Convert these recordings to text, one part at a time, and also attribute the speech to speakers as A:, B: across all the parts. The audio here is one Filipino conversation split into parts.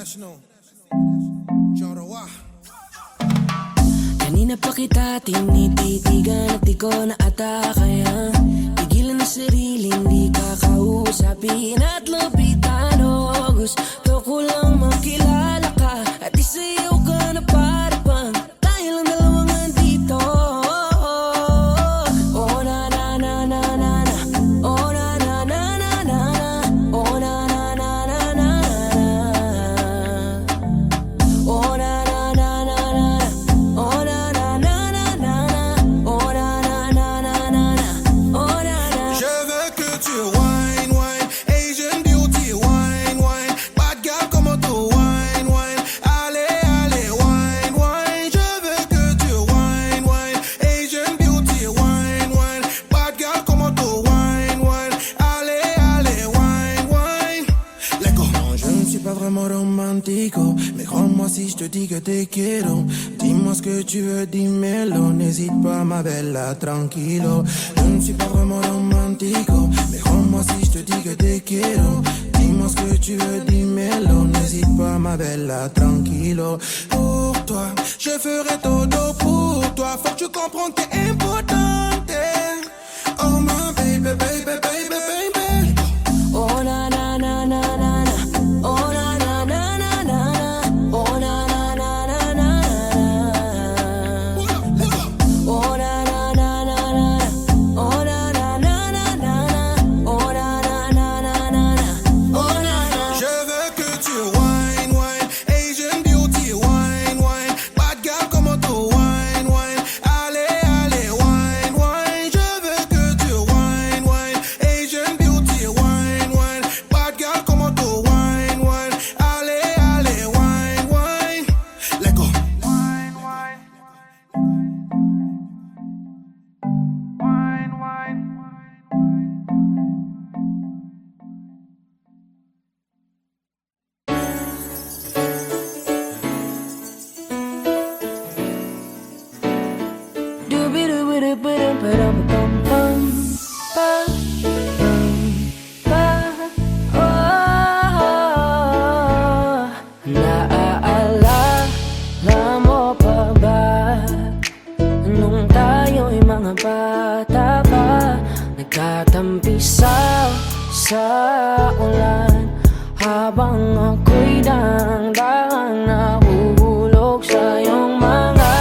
A: International. Chorowa.
B: Kanina pa kita tinititigan at di ko na ata kaya pigilan na sarili, hindi ka kausapin at lapitan. Gusto ko lang makilala ka at isayaw ka na para bang tayo lang dalawang andito. Oh na na na na na na, oh na na na na na na, oh na na na na na na, oh na na na na na, oh na na na na na, oh na na na na na, oh na na.
A: Je veux que tu wine, wine, Asian beauty, wine, wine, bad girl como tu wine, wine, allez, allez, wine, wine. Je veux que tu wine, wine, Asian beauty, wine, wine, bad girl como tu wine, wine, allez, allez, wine, wine. Let go. Non, je ne suis pas vraiment romantico, mais crois-moi si je te dis que te quiero. Dis-moi ce que tu veux, dis-moi-le, n'hésite pas ma bella, tranquilo. Je ne suis pas vraiment romantico, mais crois-moi si je te dis que te quiero. Dis-moi ce que tu veux, dis-moi-le, n'hésite pas ma bella, tranquilo. Pour toi, je ferai todo pour toi, faut que tu comprennes que t'es importante. Oh my baby, baby, baby, baby.
B: Oh na na na na na na, oh na na na na na na, oh na na na na na na, oh na na na na na, oh na na na na na, oh na na na na na, oh na na.
A: Je veux que tu wine, wine, Asian beauty, wine, wine, bad girl como tu wine, wine, allez, allez, wine, wine. Je veux que tu wine, wine, Asian beauty, wine, wine, bad girl como tu wine, wine, allez, allez, wine, wine. Let go. Wine, wine. Wine, wine.
B: Doobidoobidoobidoobidum-ba-dum-bum-bum. Naaalala mo pa ba nung tayo'y mga bata pa, nagkatampisaw sa ulan habang ako'y daang-daang nahuhulog sa iyong mga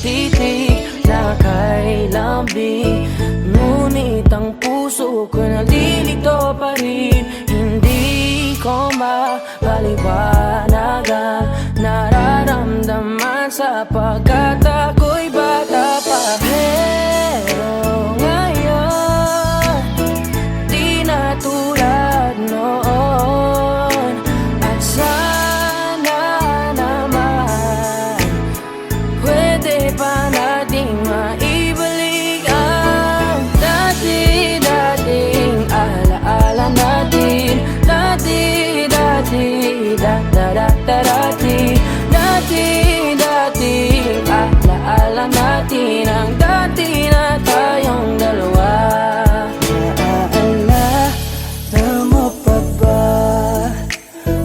B: titig na kay lambing. Ngunit ang puso ko nalilito pa rin, hindi ko mapaliwanagan nararamdaman sapagkat ako'y bata pa. Pero ngayon, di na tulad noon, at sana naman pwede pa nating maibalik ang dati-dating alaala natin. Dati-dating dati-dating alaala natin, ang dati na tayong dalawa. Naaalala mo pa ba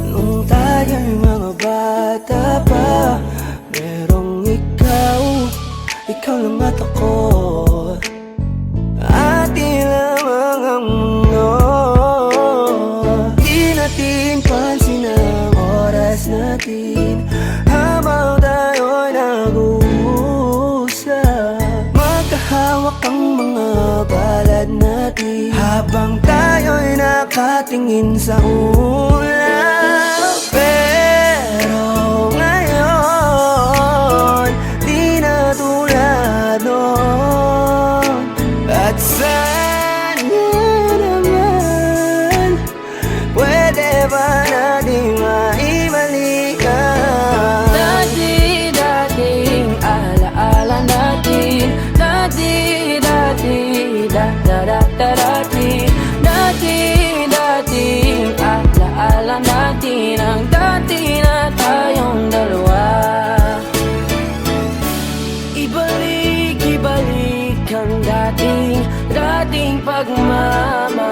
B: nung tayo'y mga bata pa, merong ikaw lang at ako, ating lamang ang mundo. Di natin pansin ang oras natin habang tayo'y nag-uusap. Magkahawak ang mga palad natin habang tayo'y nakatingin sa ulap. Pero ngayon, di na tulad noon, at sana naman pwede ba natin maibalik ang dati-dating alaala natin. Dati-dating dati-dating alaala natin, ang dati na tayong dalawa. Ibalik ang dating pagmamahal.